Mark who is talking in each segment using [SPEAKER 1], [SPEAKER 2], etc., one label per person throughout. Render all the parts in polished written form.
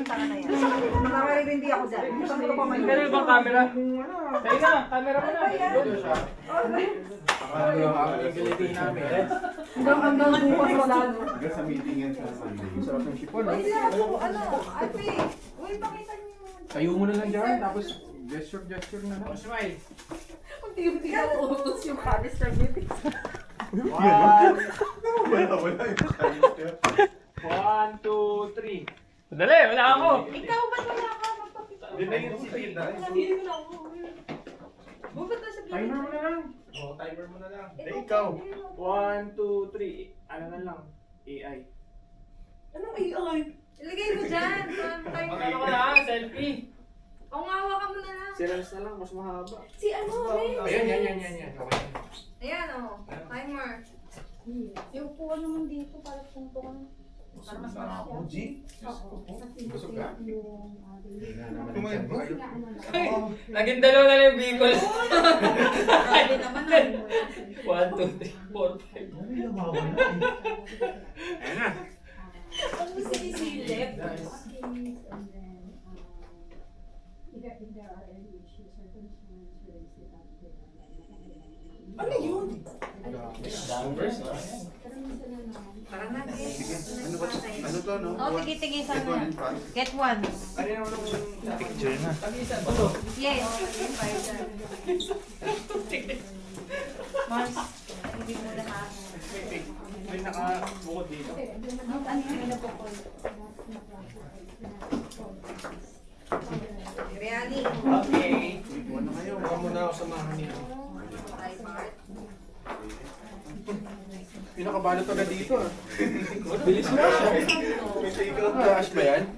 [SPEAKER 1] Pakita ka na yan. Nakakarindi ako dyan.
[SPEAKER 2] Pero ibang camera. Kaya na, camera mo na.
[SPEAKER 1] Hanggang bukas wala, no?
[SPEAKER 3] Hanggang sa meeting yan sa Sunday.
[SPEAKER 4] Sarap ng chipon.
[SPEAKER 1] Uy, sila po, ano, ate. Uy, pakita niyo naman.
[SPEAKER 4] Tayo mo na lang dyan, tapos gesture na lang.
[SPEAKER 2] Smile.
[SPEAKER 1] Hindi ako utos yung canister meeting.
[SPEAKER 3] Wala yung canister.
[SPEAKER 2] 1, 2, 3. Dali, wala ako.
[SPEAKER 1] Ikaw ba wala ka? Magpapita.
[SPEAKER 3] Hindi na yun si Tita.
[SPEAKER 1] Hindi mo na ako. Bukod na sa
[SPEAKER 4] Timer mo na lang.
[SPEAKER 3] Oo, timer mo na lang.
[SPEAKER 1] Eh,
[SPEAKER 3] Ikaw.
[SPEAKER 2] 1, 2, 3. Ano na lang? AI.
[SPEAKER 1] Anong AI? Ilagay mo dyan.
[SPEAKER 2] Ano ka na? Selfie.
[SPEAKER 1] O nga, hawakan mo na lang.
[SPEAKER 2] Si Rams na lang, mas mahaba.
[SPEAKER 1] Si ano, Ren?
[SPEAKER 4] Ayan. Okay.
[SPEAKER 1] Ayan, o. Timer.
[SPEAKER 5] Yung upuan naman dito, para tungtungan.
[SPEAKER 1] Para mas
[SPEAKER 3] Ako, G.
[SPEAKER 4] Busog ka?
[SPEAKER 3] Kumain ba kayo?
[SPEAKER 2] Naging dalawa na lang yung Bicol.
[SPEAKER 5] Sabi naman na.
[SPEAKER 2] 1, 2, 3, 4, 5.
[SPEAKER 4] Ayan na.
[SPEAKER 1] Ang sinisilip. Ano yun? Para na,
[SPEAKER 3] Ano ba? Ano to, no?
[SPEAKER 5] Oh, tigil-tigil
[SPEAKER 3] Get one
[SPEAKER 5] sana.
[SPEAKER 3] in front.
[SPEAKER 5] Get one.
[SPEAKER 2] Ano naman ang
[SPEAKER 4] Picture na.
[SPEAKER 5] Yes. Mars, hindi mo lahat.
[SPEAKER 2] may nakabukod dito.
[SPEAKER 5] Ano yung pinapukol?
[SPEAKER 1] Biryani.
[SPEAKER 2] Okay.
[SPEAKER 3] Ano kayo?
[SPEAKER 4] Huwag mo na ako samahan niya.
[SPEAKER 1] Hi, Mart.
[SPEAKER 4] Pinakabalot agad dito ah.
[SPEAKER 2] Bilis mo siya.
[SPEAKER 3] Kasi ikaw.
[SPEAKER 4] Ash ba yan?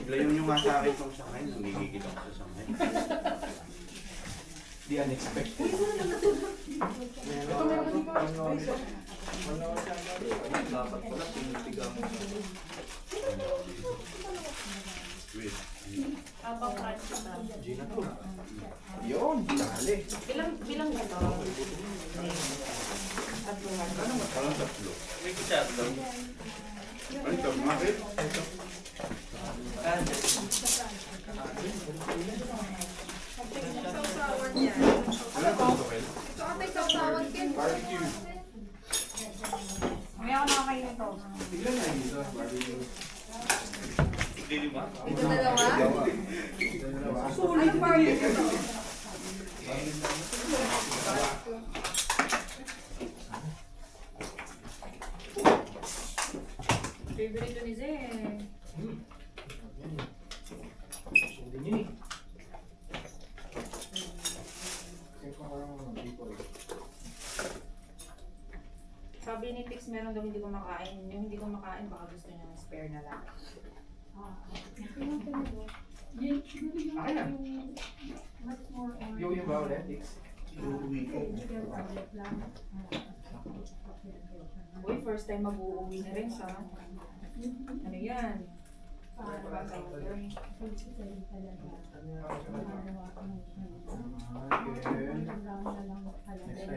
[SPEAKER 3] Iglayon nyo nga sa akin itong sangay. Nangigigil ako sa sangay.
[SPEAKER 4] Di unexpected.
[SPEAKER 2] Ito meron dito.
[SPEAKER 3] Dapat pala pinitigang. Wait.
[SPEAKER 4] Gina to. Yun, dali.
[SPEAKER 5] Bilang ito.
[SPEAKER 3] Parang tatlo. May kutsat daw. Ano ito? Bakit?
[SPEAKER 1] Sausawan yan.
[SPEAKER 3] Ano ito? Tokel?
[SPEAKER 1] Ito ate, sausawan kin.
[SPEAKER 3] Barbecue.
[SPEAKER 5] May ako nakakain ito.
[SPEAKER 4] Tignan na dito. Barbecue.
[SPEAKER 1] Ito dalawa. Sulit barbecue to.
[SPEAKER 5] Favorite ni Zen.
[SPEAKER 4] Hindi niya eh. Kasi parang hindi ko rin.
[SPEAKER 5] Sabi ni Pix, meron daw hindi ko makain. Yung hindi ko makain, baka gusto niya ng spare na lang.
[SPEAKER 4] Akin na. Yung ba ulit, Dix?
[SPEAKER 3] Uuwi ko.
[SPEAKER 5] Uy, first time mag-uuwi na rin sa... Ano yan? Ano ba tawag doon?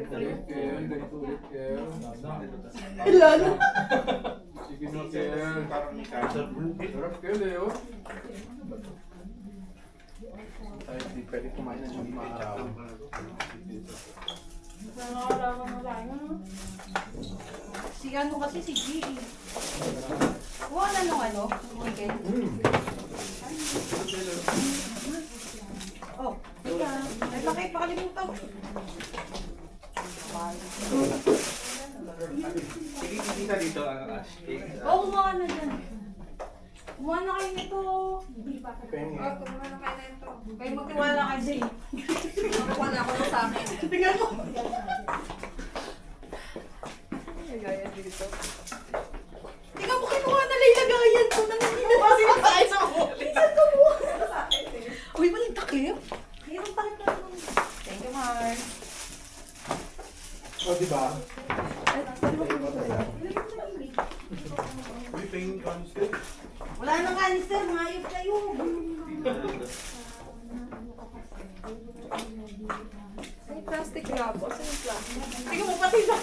[SPEAKER 4] Ganito ulit, Kel.
[SPEAKER 1] Lalo.
[SPEAKER 4] Sige na, Kel.
[SPEAKER 3] Parang may cancer.
[SPEAKER 4] Sarap, Kel eh, oh. Tayo hindi pwede kumain ng mga araw.
[SPEAKER 5] Nakakalaman mo tayo, no? Si ano kasi, si G. Kuha na nung ano, weekend. Oh, teka. Ay, pakalimutan ko.
[SPEAKER 2] Sige, kita dito ang Ash.
[SPEAKER 5] Oo, kumuha na dyan. Kumuha na kayo nito.
[SPEAKER 4] Pengi.
[SPEAKER 1] Oh, kumuha na kayo na ito.
[SPEAKER 5] Kayo magtiwala kay Jay.
[SPEAKER 1] Nakuha na ako sa akin.
[SPEAKER 5] Tingnan mo.
[SPEAKER 1] Ay, gaya dito.
[SPEAKER 5] Tingnan mo, kinuha na lang ilagayan to. Nanginina pa sila sa akin sa mo. Tingnan ko mo. Uy, maling takip. Mayroon pa rin na. Thank you, Mars.
[SPEAKER 4] O, diba?
[SPEAKER 3] Uy, pengin cancer.
[SPEAKER 5] Wala nang canister, mayop kayo.
[SPEAKER 1] Ay, plastic wrap. O, saan yung plastic?
[SPEAKER 5] Tingnan mo pati na.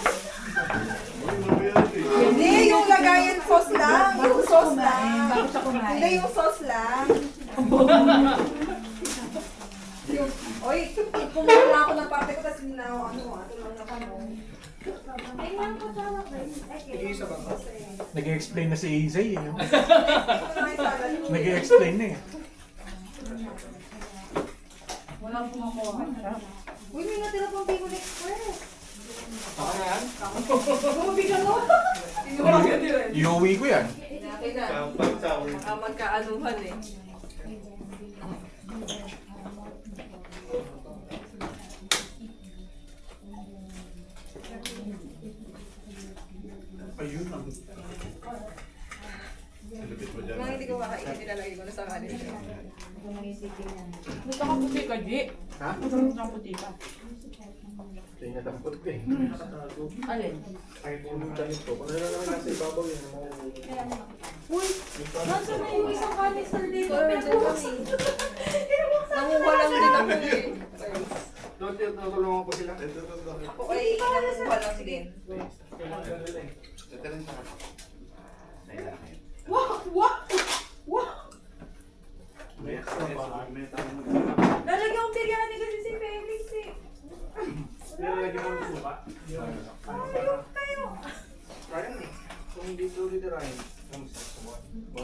[SPEAKER 3] Uy, mabayari.
[SPEAKER 1] Hindi, yung lagayan ko. sauce lang. Yung sauce lang.
[SPEAKER 5] Bago siya kumain.
[SPEAKER 1] Hindi, yung sauce lang. Yung, oy, pumula ako ng parte ko, tapos tulungan ako mo. Ay, nang kasama ba? Nag-iisa ba?
[SPEAKER 4] Nag-explain na si Izay eh.
[SPEAKER 1] Ito na yung salad.
[SPEAKER 4] Nag-explain na eh.
[SPEAKER 1] Walang kumakuha. Uy, may natira pang Bicol Express.
[SPEAKER 2] Saka na yan.
[SPEAKER 1] Bumabigyan mo.
[SPEAKER 4] Iuwi ko yan.
[SPEAKER 1] Okay na.
[SPEAKER 3] Kapag sour.
[SPEAKER 1] Magkaanuhan eh.
[SPEAKER 4] Ayun ang...
[SPEAKER 3] Lupit mo dyan.
[SPEAKER 1] Mga hindi ko makainin, nilalagay ko na sa kanin.
[SPEAKER 5] Gusto ka puti ka, G.
[SPEAKER 4] Ha?
[SPEAKER 5] Gusto ka puti ka.
[SPEAKER 4] Hindi niya dampot ko eh.
[SPEAKER 5] Alin?
[SPEAKER 4] Ay, tulong dyan ito. Kung ano na naman nasa ibabaw yun,
[SPEAKER 5] Uy, nasa na yung isang canister dito?
[SPEAKER 1] Nanguha lang din ako eh.
[SPEAKER 4] Tutulungan ko sila.
[SPEAKER 1] Ako ay nanguha lang din.
[SPEAKER 3] Ito rin sa akin.
[SPEAKER 5] Wow! Wow! Wow!
[SPEAKER 1] Lalagyan ko biryani kasi si Felix eh.
[SPEAKER 4] Nilalagyan mo ng suka. Ryan eh. Kung hindi tuloy na Ryan.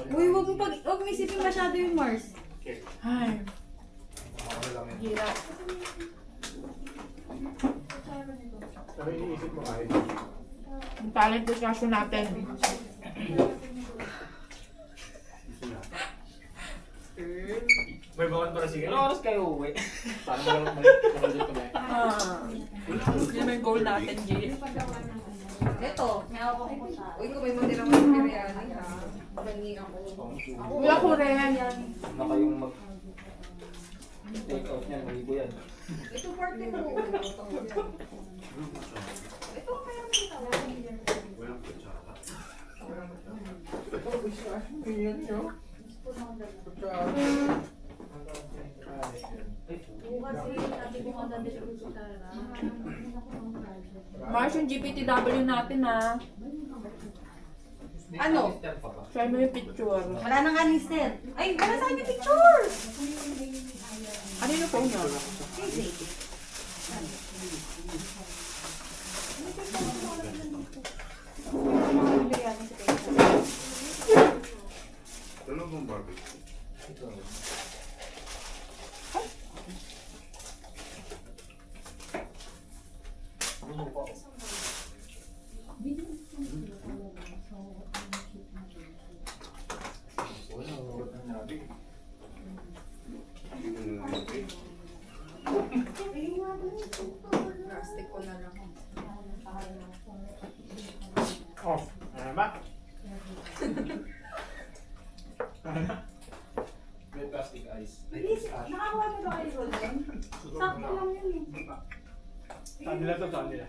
[SPEAKER 5] Uy, wag mo isipin masyado yung Mars.
[SPEAKER 4] Okay.
[SPEAKER 5] Ay,
[SPEAKER 4] Ako lang yun.
[SPEAKER 5] hirap.
[SPEAKER 4] Pero iniisip mo kahit.
[SPEAKER 5] Ang talent discussion natin.
[SPEAKER 4] May bawal para sige.
[SPEAKER 2] Anong oras kayo uwi?
[SPEAKER 4] Paano mo lang makalit ko na eh.
[SPEAKER 5] Yun yung goal natin, G.
[SPEAKER 1] Ito. Uy, kung may matira mo ng biryani ha. Pahingi ako.
[SPEAKER 5] Wala ko rin.
[SPEAKER 2] Na kayong mag... Take out niyan, maligo yan.
[SPEAKER 1] Ito parte ko. Ito kaya mo dito.
[SPEAKER 3] Walang kutsara.
[SPEAKER 4] Ito, gusto ka. Ganyan yun.
[SPEAKER 5] Mars, yung GPTW natin, ha.
[SPEAKER 1] Ano?
[SPEAKER 5] Try mo yung picture.
[SPEAKER 1] Wala nang anister. Ay, wala sa akin yung picture.
[SPEAKER 5] Ano yung phone nyo?
[SPEAKER 3] Ano bang barbecue?
[SPEAKER 1] Plastic ko na lang.
[SPEAKER 4] Oh, ano ba?
[SPEAKER 2] May plastic ice.
[SPEAKER 1] Nakakuha na ba kayo Golden? Sakto lang yun eh.
[SPEAKER 4] Saan nila to? Saan nila?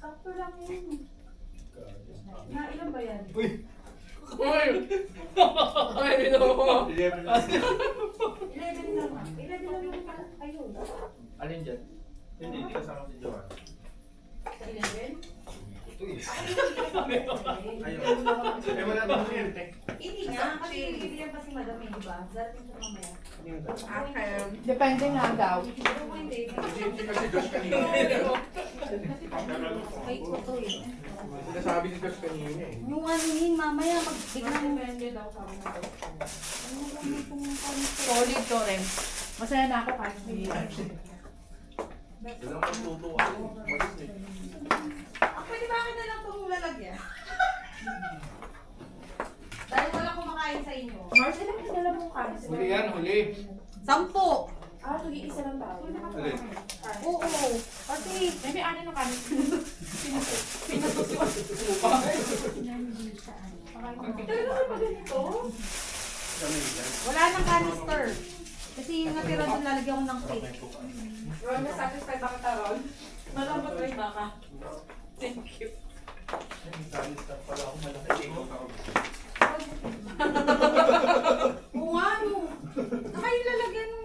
[SPEAKER 1] Sakto lang yun. Ilan ba yan?
[SPEAKER 2] Uy! Ay, binawa
[SPEAKER 1] 11 lang. 11 lang yung ayun.
[SPEAKER 2] Alin dyan?
[SPEAKER 3] Hindi, hindi kasama si Johan.
[SPEAKER 1] Sa 11?
[SPEAKER 2] Ito eh.
[SPEAKER 3] Ayun. Eh, wala naman yan.
[SPEAKER 1] Hindi nga, kasi bibigyan pa si Madam eh, di ba? Darating siya mamaya.
[SPEAKER 5] Depende nga daw.
[SPEAKER 1] Pero kung hindi,
[SPEAKER 4] Hindi kasi Josh kanina.
[SPEAKER 1] may kuto eh.
[SPEAKER 4] Sinasabi si Josh kanina eh.
[SPEAKER 1] Yung ano yun, mamaya magbiglang
[SPEAKER 5] Solid to rin. Masaya na ako kahit hindi.
[SPEAKER 3] Walang matutuwa ako. Malis eh.
[SPEAKER 1] Pwede ba akin na lang itong lalagyan? Dahil wala kumakain sa inyo.
[SPEAKER 5] Mars, ilang pinala mong kanin?
[SPEAKER 2] Huli yan, huli.
[SPEAKER 1] 10!
[SPEAKER 5] Ah, nag-iisa lang tayo.
[SPEAKER 3] Alin?
[SPEAKER 1] Oo. Kasi,
[SPEAKER 5] May ani ng kanin.
[SPEAKER 1] talaga ka ba ganito?
[SPEAKER 3] Kami yan.
[SPEAKER 1] Wala nang canister. Kasi yung natira doon lalagyan ko ng cake. Ron, na-satisfy ba ka taron?
[SPEAKER 5] Malambot ba yung baka?
[SPEAKER 1] Thank you.
[SPEAKER 3] Staff pala ako. Malaki take out ako.
[SPEAKER 1] Oo nga, no. Saka yung lalagyan ng...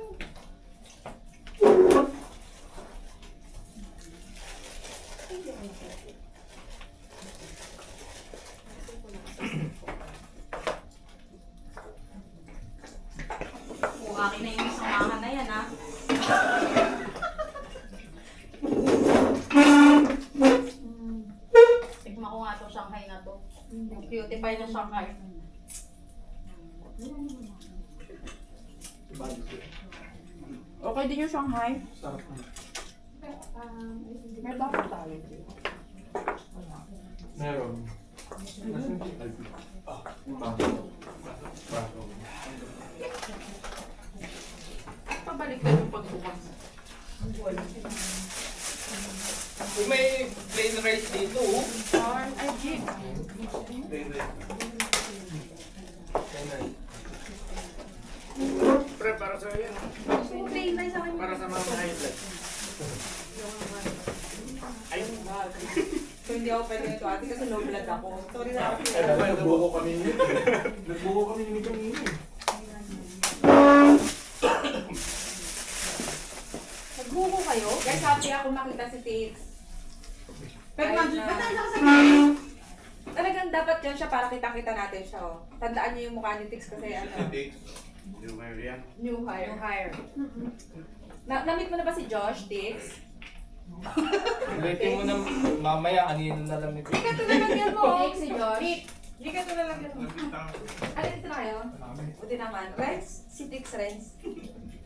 [SPEAKER 5] Yung cutie-pie na Shanghai. Okay din yung Shanghai.
[SPEAKER 2] Sarap na.
[SPEAKER 5] May bakit tayo.
[SPEAKER 2] Meron. Nasaan si Alvin?
[SPEAKER 5] Pabalik ka yung pagbukas.
[SPEAKER 3] Kung may plain rice dito, oh.
[SPEAKER 5] Ay, Jim.
[SPEAKER 3] Plain rice. Plain rice. Pre, para sa yan.
[SPEAKER 5] Plain rice ako.
[SPEAKER 3] Para sa mga high blood. Ay,
[SPEAKER 1] So hindi ako pwede nito ate kasi low blood ako. Sorry na ako.
[SPEAKER 2] Nagbuko kami nito. Nagbuko kami nito kanina.
[SPEAKER 5] Nagbuko kayo?
[SPEAKER 1] Guys, happy ako makita si Tix.
[SPEAKER 5] Pero
[SPEAKER 1] Kahit
[SPEAKER 5] nandun,
[SPEAKER 1] na-
[SPEAKER 5] ba't nandiyan ka sa
[SPEAKER 1] Talagang dapat yun siya para kitang-kita natin siya. Oh. Tandaan niyo yung mukha ni Tix kasi ano.
[SPEAKER 3] New hire yan.
[SPEAKER 1] New hire. Na-meet mo na ba si Josh, Tix?
[SPEAKER 2] Ulitin mo na mamaya, kanina na lang nito.
[SPEAKER 1] Hindi ka ito lalagyan mo.
[SPEAKER 5] Tix, si Josh.
[SPEAKER 1] Nick, hindi ka ito lalagyan mo. Ano dito na kayo? Buti naman. Renz, si Tix Renz.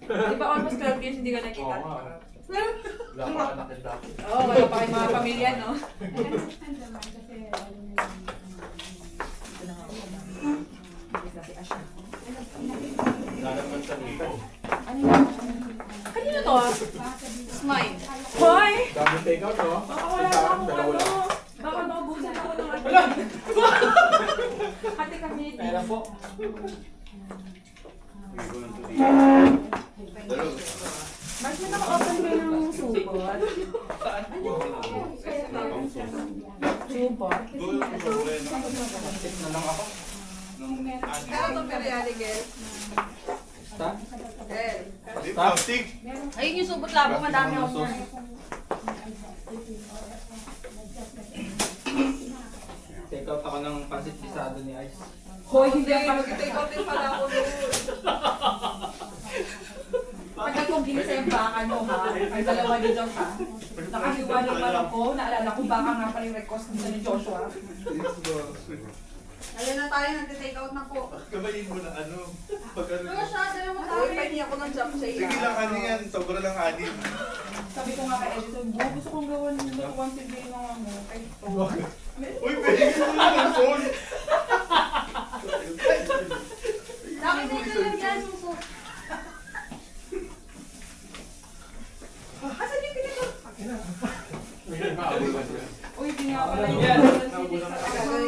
[SPEAKER 1] Di ba almost 12 years hindi ka nakita?
[SPEAKER 2] Oo nga. Wala ka anak and dati.
[SPEAKER 1] Oo, wala pa kayong mga pamilya, no?
[SPEAKER 2] Lalaman sa nito.
[SPEAKER 5] Kanino to ah? Smile.
[SPEAKER 1] Hoy!
[SPEAKER 2] Dami take out, no?
[SPEAKER 1] Baka wala na akong ano. Baka naubusan ako ng ano. Hati kami.
[SPEAKER 2] Pera po.
[SPEAKER 5] Bakit mo naka-open kayo ng supot? Supot?
[SPEAKER 2] Tip na lang ako.
[SPEAKER 1] Kaya itong periali, guys.
[SPEAKER 2] Basta?
[SPEAKER 1] Eh.
[SPEAKER 5] Ayun yung supot labo, madami ako na.
[SPEAKER 2] Take out ako ng pansit pisado ni Ice.
[SPEAKER 1] Hoy, hindi. Mag-take out din pala ako doon.
[SPEAKER 5] Pag nagkumbili sa yung baka nyo ha, ang dalawa ni Josh ha. Nakahiwa naman ako, naalala ko baka nga pala yung request nila ni Joshua.
[SPEAKER 1] Ayan na tayo, nag-take out na po.
[SPEAKER 3] Kabayin mo na ano. Pag ano.
[SPEAKER 1] Ano siya? Dala mo tayo. Uy, pahingi ako ng japchae.
[SPEAKER 3] Sige lang ano yan. Sobra lang anin.
[SPEAKER 5] Sabi ko nga kay Edison, gusto kong gawan yung lutuan si Bino ano, kay Ito.
[SPEAKER 3] Uy, pwede ko na ng phone.
[SPEAKER 1] Bakit na nilagyan yung soup? Asan yung pinito?
[SPEAKER 5] Uy, pinapala yung
[SPEAKER 2] Yan.
[SPEAKER 1] Gagawin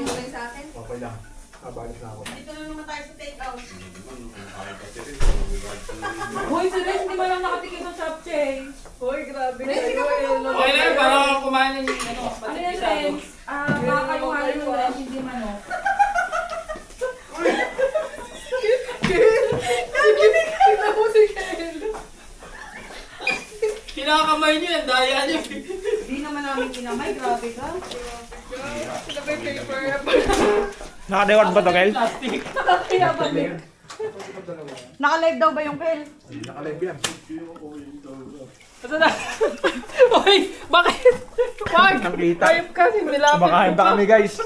[SPEAKER 1] mo lang sa akin.
[SPEAKER 2] Okay lang. Kabalik na ako.
[SPEAKER 1] Dito na naman tayo sa take out.
[SPEAKER 5] Uy, si Rez, hindi mo lang nakatikim ng japchae.
[SPEAKER 1] Hoy, grabe.
[SPEAKER 5] Rez, ikaw pa
[SPEAKER 2] Okay lang, para kumain ng ano.
[SPEAKER 5] Ano yan, Rez? Baka yung halin ng Rez, hindi manok.
[SPEAKER 2] Kinakamay niyo yan, daya niyo.
[SPEAKER 5] Hindi naman namin kinamay, grabe ka.
[SPEAKER 1] Sila ba yung paper?
[SPEAKER 6] Naka-record ba to, Kel?
[SPEAKER 2] Plastic.
[SPEAKER 5] Kaya ba Naka-live daw ba yung Kel?
[SPEAKER 2] Nakalive yan.
[SPEAKER 5] Ito na. Uy, bakit? Wag!
[SPEAKER 6] Nakita.
[SPEAKER 5] Type kasi nilapit.
[SPEAKER 6] Kumakain pa kami, guys.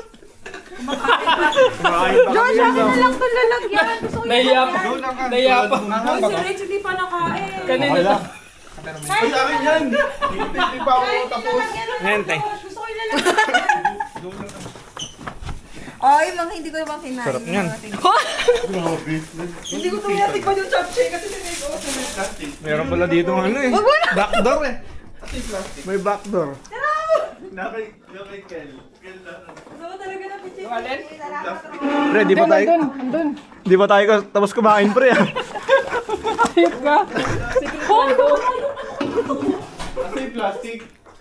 [SPEAKER 6] Kumakain pa kami.
[SPEAKER 5] Josh, akin na lang ito lalagyan. Gusto ko yung
[SPEAKER 2] Naiya pa.
[SPEAKER 5] lalagyan.
[SPEAKER 2] Naiya pa.
[SPEAKER 5] Uy, si Rich hindi pa nakain.
[SPEAKER 2] Kanina
[SPEAKER 6] Okay lang.
[SPEAKER 3] Ay, akin yan. Hindi pa ako tapos.
[SPEAKER 6] Nente.
[SPEAKER 5] Gusto ko yung lalagyan.
[SPEAKER 1] Ay, mga hindi ko naman kinain.
[SPEAKER 6] Sarap niyan.
[SPEAKER 1] Hindi ko tumiyatikpan yung japchae kasi tinake out.
[SPEAKER 6] Meron pala dito ano eh. Backdoor eh. May backdoor.
[SPEAKER 3] Nakay Kel. Kel na.
[SPEAKER 1] Gusto ko talaga na pichit.
[SPEAKER 2] Alin?
[SPEAKER 6] Pre, di ba tayo? Di ba tayo tapos kumain, pre?
[SPEAKER 5] Ayop ka.
[SPEAKER 3] Asa yung plastic?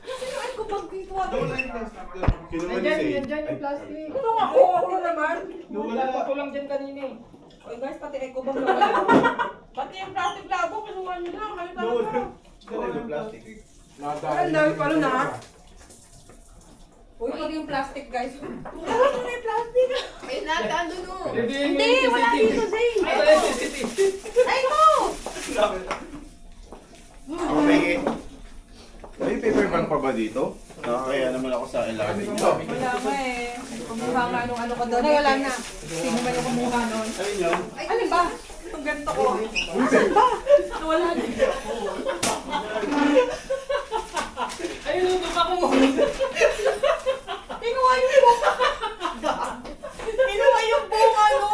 [SPEAKER 1] Ay, ko pag dito ako.
[SPEAKER 3] Doon na yung plastic. Kinuha ni Say.
[SPEAKER 5] yung plastic.
[SPEAKER 1] Ito nga, ako naman.
[SPEAKER 2] Wala pa ko lang dyan kanina eh.
[SPEAKER 1] Oy guys, pati eco bag nawala. Pati yung plastic labo, kinuha nyo lang. Kayo
[SPEAKER 3] Doon.
[SPEAKER 1] talaga.
[SPEAKER 3] Doon yung plastic.
[SPEAKER 1] Ang dami pala na. Uy, pati yung plastic guys. Wala na yung plastic. Ay, nagkando no.
[SPEAKER 2] Hindi,
[SPEAKER 5] wala dito, Zay.
[SPEAKER 1] Ay, no!
[SPEAKER 3] Okay.
[SPEAKER 6] Ay, paper bag pa ba dito?
[SPEAKER 3] Kaya naman ako sa ilalim.
[SPEAKER 5] Wala nga eh. Kumuha nga nung ano ko doon. Ay, wala na. Sino ba yung kumuha nun?
[SPEAKER 3] Ayun yun.
[SPEAKER 5] Ano ba? Itong ganito ko. Saan ba? Wala na.
[SPEAKER 2] Ayun, ito pa ko mo.
[SPEAKER 5] Kinuha yung buong. Kinuha yung buong ano.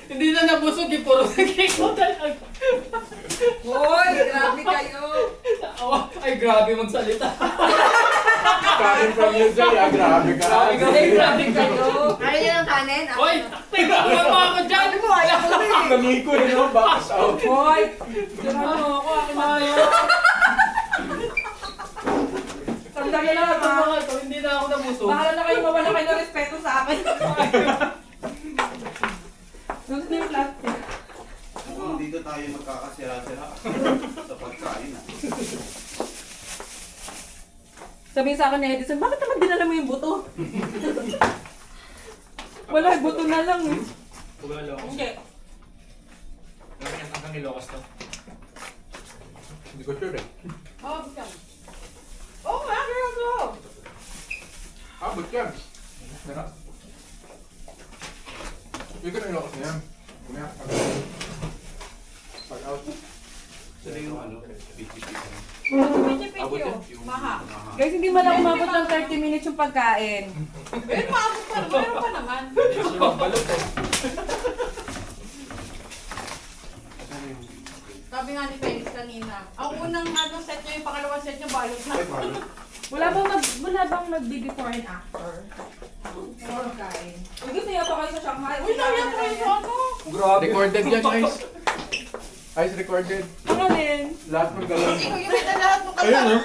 [SPEAKER 2] Hindi na nabusog yung puro nag-ikaw talaga.
[SPEAKER 1] Hoy, grabe kayo.
[SPEAKER 2] Ay, grabe magsalita.
[SPEAKER 6] Kanin from you, Jay. Grabe ka.
[SPEAKER 2] Grabe kayo.
[SPEAKER 1] Ayaw niyo ng kanin?
[SPEAKER 2] Hoy, tingnan mo ako dyan.
[SPEAKER 6] Namiko eh, no? Bakas out.
[SPEAKER 1] Hoy!
[SPEAKER 2] Tingnan mo ako, akin na yun.
[SPEAKER 1] Sandali lang
[SPEAKER 2] Ito
[SPEAKER 1] ha.
[SPEAKER 2] mga to, hindi na ako nabusog.
[SPEAKER 1] Bahala na kayo mawala kayo ng respeto sa akin. Gusto niyo yung plastic?
[SPEAKER 3] Mukhang dito tayo magkakasira-sira sa pagkain.
[SPEAKER 1] Sabihin sa akin ni Edison, bakit naman dinala mo yung buto? Wala, buto na lang eh.
[SPEAKER 2] Pugalo ako.
[SPEAKER 1] Hindi.
[SPEAKER 2] Hanggang Ilocos to.
[SPEAKER 6] Hindi ko sure eh.
[SPEAKER 1] Oh, bigyan. Oo nga, girl, go!
[SPEAKER 6] Abot yan. Meron. Hindi ko na ilokos na yan. Kumaya. Pag out.
[SPEAKER 3] Sila yung ano, PTP.
[SPEAKER 6] Abot yan.
[SPEAKER 1] Maha. Guys, hindi man lang umabot ng 30 minutes yung pagkain.
[SPEAKER 5] Eh, maabot pa. Meron pa naman.
[SPEAKER 2] Balot eh.
[SPEAKER 5] Sabi nga ni Felix kanina, ang unang ano set niya, yung pangalawang set niya, balot na.
[SPEAKER 3] Ay, paano?
[SPEAKER 1] Wala bang nag-before and after? Sa pagkain. Uy, gusto niya pa kayo sa Shanghai.
[SPEAKER 5] Uy, nayan ko yung ano.
[SPEAKER 2] Grabe.
[SPEAKER 6] Recorded yan, guys. Ice recorded.
[SPEAKER 1] Ano din?
[SPEAKER 6] Lahat ng galang.
[SPEAKER 5] Ikaw yung kita lahat ng kanta.
[SPEAKER 6] Ayun, no?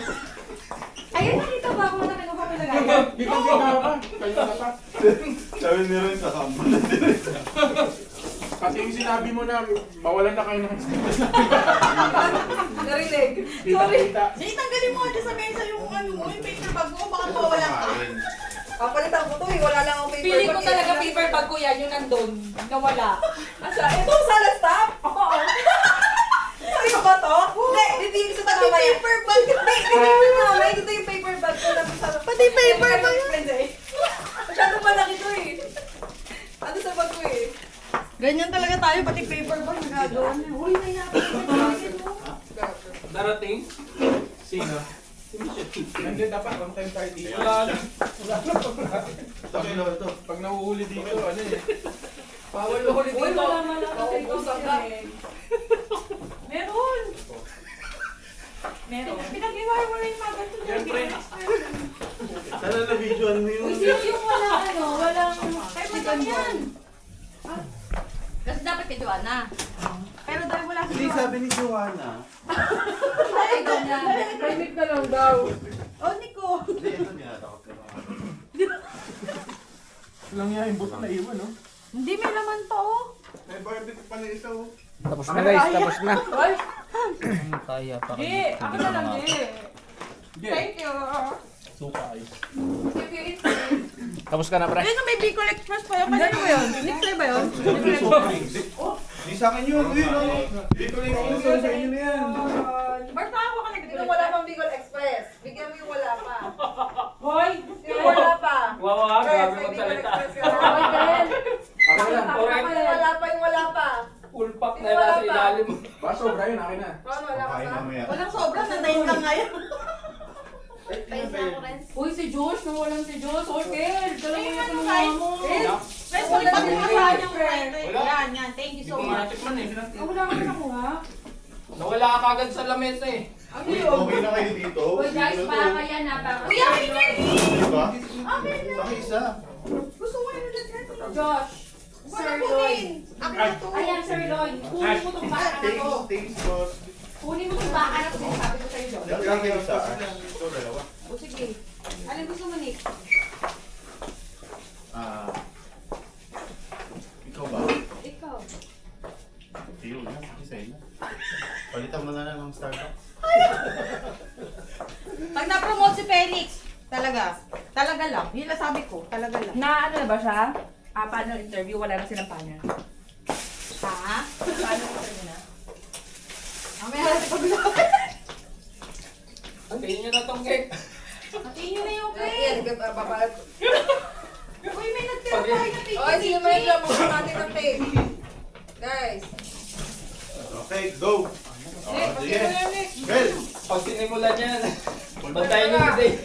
[SPEAKER 1] Ayun, nakita ba ako na kinuha ko lagay?
[SPEAKER 6] Ikaw ginawa ka. Kayo na pa.
[SPEAKER 3] Sabi ni Ren, nakambal na din.
[SPEAKER 6] Kasi yung sinabi mo na mawalan na kayo ng
[SPEAKER 1] Narinig.
[SPEAKER 6] kita-kita.
[SPEAKER 5] Sige, tanggalin mo dyan sa mesa yung ano mo, yung paper bag mo, baka mawala ka.
[SPEAKER 1] Papalitan ko to eh, wala lang akong paper bag.
[SPEAKER 5] Feeling ko talaga paper bag ko yan, yung nandun, nawala.
[SPEAKER 1] Asa, ito sa last stop? Oo. Sabi ko ba to? Hindi, hindi ko sa
[SPEAKER 5] Pati
[SPEAKER 1] mamaya.
[SPEAKER 5] paper bag.
[SPEAKER 1] Hindi, hindi ko sa mamaya. Ito yung paper bag ko lang sa...
[SPEAKER 5] Pati paper bag.
[SPEAKER 1] Masyado malaki to eh. Ano sa bag ko eh?
[SPEAKER 5] Ganyan talaga tayo, pati paper bag nagagawa niya. Uy, may napakagawin mo.
[SPEAKER 2] Darating? Sino?
[SPEAKER 6] Nandiyan dapat, one time tayo dito.
[SPEAKER 2] Wala na.
[SPEAKER 3] Takilo ito.
[SPEAKER 6] Pag nahuhuli dito, ano eh.
[SPEAKER 2] Bawal na ulit
[SPEAKER 1] Uy,
[SPEAKER 2] dito.
[SPEAKER 1] wala man lang kasi ito sa bag.
[SPEAKER 5] Meron. Meron. Pinag-iwalay yung mga ganito.
[SPEAKER 2] Siyempre.
[SPEAKER 3] Sana na-videoan mo yung...
[SPEAKER 5] Uy, sino yung walang ano, walang... Kaya madam yan. Kasi dapat kay Joanna. Pero dahil wala si
[SPEAKER 3] Hindi,
[SPEAKER 5] Joanna.
[SPEAKER 3] sabi ni Joanna.
[SPEAKER 5] Ay, ganyan.
[SPEAKER 1] Limit na lang daw.
[SPEAKER 5] Oh, Nico.
[SPEAKER 3] Hindi, ito nilatakot ka naman.
[SPEAKER 6] Lang yan, yung buto na iwan, no?
[SPEAKER 5] Hindi, may laman to.
[SPEAKER 3] May barbecue pa na ito.
[SPEAKER 6] Tapos na guys, tapos na.
[SPEAKER 1] Hoy,
[SPEAKER 2] Kaya pa.
[SPEAKER 1] Di, ako na lang Di. Thank you.
[SPEAKER 6] Suka ay.
[SPEAKER 1] If you eat
[SPEAKER 6] Tapos ka na, pre.
[SPEAKER 5] Ayun, may Bicol Express pa yun. Kanino ba yun? Next time ba yun?
[SPEAKER 3] Di sa akin yun. Hindi ko lang yung uso sa inyo na yan.
[SPEAKER 5] Bart, ako ka
[SPEAKER 1] Yung
[SPEAKER 5] nag-Bicol
[SPEAKER 1] wala pang Bicol Express. Bigyan mo yung wala pa. Hoy, yung wala pa.
[SPEAKER 2] Wow,
[SPEAKER 1] Yes,
[SPEAKER 2] grabe
[SPEAKER 1] may Bicol
[SPEAKER 2] magsalita.
[SPEAKER 1] Express yung wala pa.
[SPEAKER 6] Ako na lang.
[SPEAKER 1] Yung wala pa, yung wala pa.
[SPEAKER 2] Full pack na nasa ilalim.
[SPEAKER 6] Ba, sobra yun, akin na.
[SPEAKER 1] Ano, wala ka
[SPEAKER 3] Kain
[SPEAKER 1] sa?
[SPEAKER 3] mamaya.
[SPEAKER 5] Walang sobra, nandayin ka ngayon.
[SPEAKER 1] Uy, si Josh, nawalan si Josh. Okay, dala mo yung
[SPEAKER 5] ano,
[SPEAKER 1] tulungan
[SPEAKER 5] kain?
[SPEAKER 1] mo.
[SPEAKER 5] Friends,
[SPEAKER 1] Wala
[SPEAKER 5] ulit
[SPEAKER 1] ka
[SPEAKER 5] ako
[SPEAKER 1] rin
[SPEAKER 5] nakakuha
[SPEAKER 1] naman,
[SPEAKER 5] niyang
[SPEAKER 1] friend.
[SPEAKER 5] Yan, yan. Thank you
[SPEAKER 2] Hindi
[SPEAKER 5] so
[SPEAKER 2] ko
[SPEAKER 5] much.
[SPEAKER 2] matikman eh.
[SPEAKER 1] Ah, wala ka rin nakuha.
[SPEAKER 2] Nawala ka kagad sa lamesa eh.
[SPEAKER 1] Ano
[SPEAKER 3] Uy,
[SPEAKER 1] yun?
[SPEAKER 3] okay na kayo dito.
[SPEAKER 1] Uy, guys,
[SPEAKER 3] Ito.
[SPEAKER 1] baka yan na.
[SPEAKER 5] Uy, akin yan!
[SPEAKER 3] Diba?
[SPEAKER 5] Akin yan!
[SPEAKER 3] Saka isa.
[SPEAKER 5] Gusto mo yung nalagyan ko.
[SPEAKER 1] Josh,
[SPEAKER 5] Wala
[SPEAKER 1] Sir
[SPEAKER 5] po
[SPEAKER 1] Lloyd.
[SPEAKER 5] din. Ako na to.
[SPEAKER 1] Ayan, Sir Lloyd. Kunin mo itong baka na to.
[SPEAKER 3] Thanks, boss.
[SPEAKER 1] Kunin mo itong baka na to. Sabi ko sa'yo, Josh.
[SPEAKER 3] Lang kayo isa. Ito, dalawa.
[SPEAKER 1] O sige. Anong gusto mo, Nick?
[SPEAKER 3] Ikaw ba?
[SPEAKER 1] Ikaw.
[SPEAKER 3] Ayun na, isa na. Palitan mo na lang ng Starbucks.
[SPEAKER 5] Pag na-promote si Felix, talaga. Talaga lang. Yun lang sabi ko. Talaga lang.
[SPEAKER 1] Na ano na ba siya? Paano yung interview? Wala na silang panel.
[SPEAKER 5] Ha?
[SPEAKER 1] Paano yung interview na?
[SPEAKER 5] Mamaya natin pag
[SPEAKER 2] Kainin nyo na tong cake.
[SPEAKER 5] Hatiin nyo na yung
[SPEAKER 1] Ayan,
[SPEAKER 5] cake.
[SPEAKER 1] babalag.
[SPEAKER 5] Uy, may nagtira tayo na cake.
[SPEAKER 1] Okay, sino may lang mga natin ng cake? Guys.
[SPEAKER 4] Okay, go! Sige. Well,
[SPEAKER 2] Pag sinimulan yan, bantayan nyo si Dave.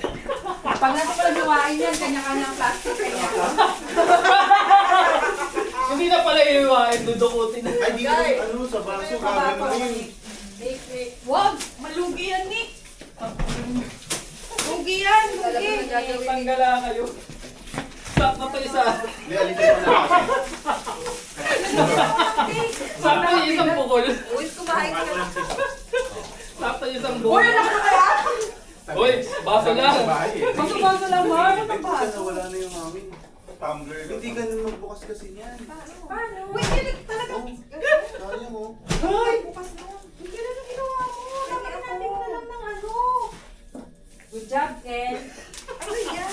[SPEAKER 1] Pag nasa pala gawain yan, kanya-kanyang plastic kanya.
[SPEAKER 2] Hindi na pala iiwain, dudukutin.
[SPEAKER 4] ay di ko ano sa baso gagawin.
[SPEAKER 5] Wag! Malugi yan, Nick. Lugi yan, lugi.
[SPEAKER 2] Tanggala kayo. Stop na to isa.
[SPEAKER 4] Hindi, alisin mo na kasi.
[SPEAKER 2] Sakto yung isang bukol.
[SPEAKER 1] Uwis, kumain ka na.
[SPEAKER 2] Sakto yung isang bukol.
[SPEAKER 1] Uy, alam ko kaya?
[SPEAKER 2] Uy, baso lang.
[SPEAKER 1] Baso-baso lang, Mar. Ano ba?
[SPEAKER 4] Kasi wala na yung mami. Tumbler. Hindi ganun magbukas kasi niyan.
[SPEAKER 1] Paano? Wait, yun talaga.
[SPEAKER 4] Kaya mo.
[SPEAKER 1] Ay, bukas na. Hindi na lang ginawa mo. Dapat natin na lang ng ano. Good job, Ken. Ano yan?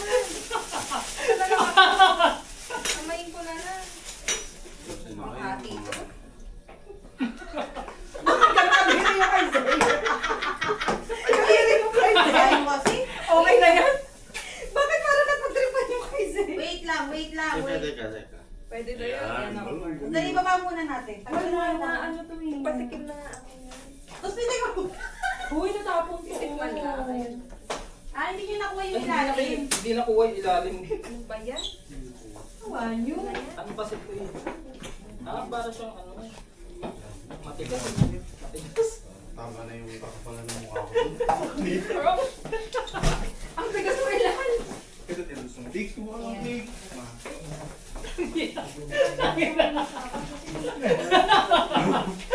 [SPEAKER 1] Samayin ko na lang. Makati ito. Okay na yan? Bakit parang napag-tripan yung kay Zay?
[SPEAKER 5] Wait lang, wait lang. Wait.
[SPEAKER 4] Teka.
[SPEAKER 1] Pwede na yun.
[SPEAKER 5] Dali, baba muna natin. Tagalin mo na.
[SPEAKER 1] Ano to yun? Patikim na nga ako yan.
[SPEAKER 5] Tapos pinag mo.
[SPEAKER 1] Uy, natapon ko. Tikman na.
[SPEAKER 5] Ah, hindi nyo nakuha yung
[SPEAKER 2] Hindi
[SPEAKER 5] ilalim.
[SPEAKER 2] hindi nakuha yung ilalim.
[SPEAKER 1] Ano ba yan?
[SPEAKER 5] Awan nyo.
[SPEAKER 2] Ano kasi ito yun? Para siyang ano. Matigas. Matigas.
[SPEAKER 4] Tama na yung kakapalan ng mukha ko.
[SPEAKER 1] Ang bigas mo ilan.
[SPEAKER 4] Ito tinusong. Take mo ang cake.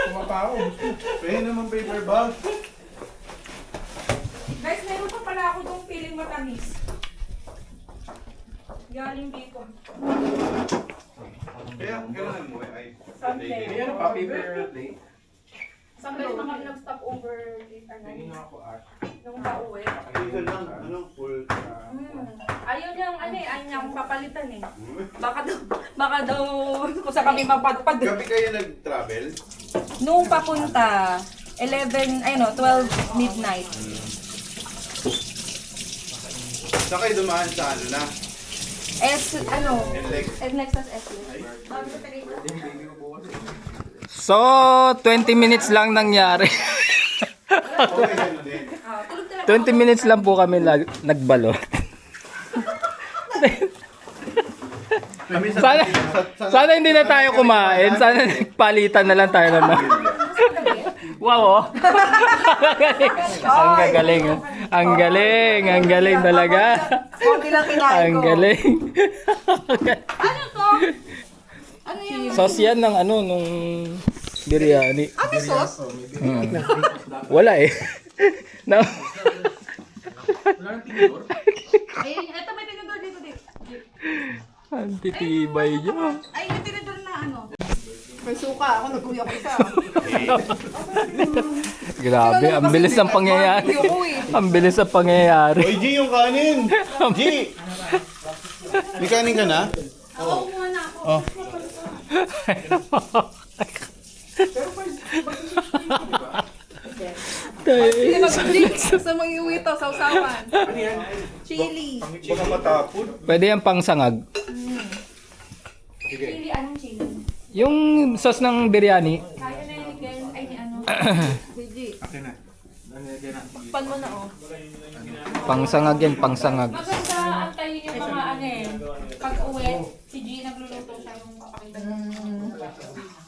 [SPEAKER 6] Kumapao.
[SPEAKER 4] Pwede naman paper bag.
[SPEAKER 1] Guys, meron pa pala ako itong feeling matamis. Galing dito.
[SPEAKER 4] Kaya kailangan mo ay.
[SPEAKER 1] Sunday.
[SPEAKER 6] Ayan pa, paper plate.
[SPEAKER 1] Sunday na kami nag-stop over
[SPEAKER 6] Tingin na ako art.
[SPEAKER 1] nung pauwi.
[SPEAKER 4] Ito lang, ano, full.
[SPEAKER 1] Ayaw niyang, ayaw niyang papalitan eh. Baka daw, kung sa kami mapadpad.
[SPEAKER 4] Gabi kayo nag-travel?
[SPEAKER 1] Nung papunta, 11, 12 midnight.
[SPEAKER 4] Saan kayo dumaan sa ano na? NLEX.
[SPEAKER 1] Nexus S.
[SPEAKER 2] So, 20 minutes lang nangyari.
[SPEAKER 4] Okay, ano din.
[SPEAKER 2] 20 minutes lang po kami nagbalot.
[SPEAKER 4] Kami
[SPEAKER 2] Sana hindi na tayo kumain. Sana nagpalitan na lang tayo naman. Wow, oh. Ang gagaling. Oh. Ang galing. Ang galing talaga.
[SPEAKER 1] Konti lang kinain
[SPEAKER 2] Ang
[SPEAKER 1] ko.
[SPEAKER 2] galing.
[SPEAKER 5] Ano to? Ano yung...
[SPEAKER 2] Sauce yan ng ano, nung biryani.
[SPEAKER 5] Ah, may sauce?
[SPEAKER 2] Wala eh. No.
[SPEAKER 5] Ayun, eto may tinidor dito.
[SPEAKER 2] Ang titibay niyo.
[SPEAKER 5] Ay, may tinidor na ano. May suka. Ako nag-uwi ako isa.
[SPEAKER 2] Grabe, ang bilis ng pangyayari. Ang bilis ng pangyayari.
[SPEAKER 4] Oy, G, yung kanin! G! May kanin ka na?
[SPEAKER 5] Ako, kumuha na ako.
[SPEAKER 4] Oh.
[SPEAKER 1] Sa mag-iwi to, sausawan. Chili.
[SPEAKER 4] Baka matapon.
[SPEAKER 2] Pwede yung pangsangag.
[SPEAKER 1] Chili, anong chili?
[SPEAKER 2] Yung sauce ng biryani,
[SPEAKER 1] Kaya na yun, Ken. Ay, ni ano.
[SPEAKER 6] Akin na.
[SPEAKER 1] Pan mo na, oh.
[SPEAKER 2] pangsangag yan, pangsangag.
[SPEAKER 1] Maganda antayin yung mga ano eh. Pag uwi, si G nagluluto siya nung papakita niya.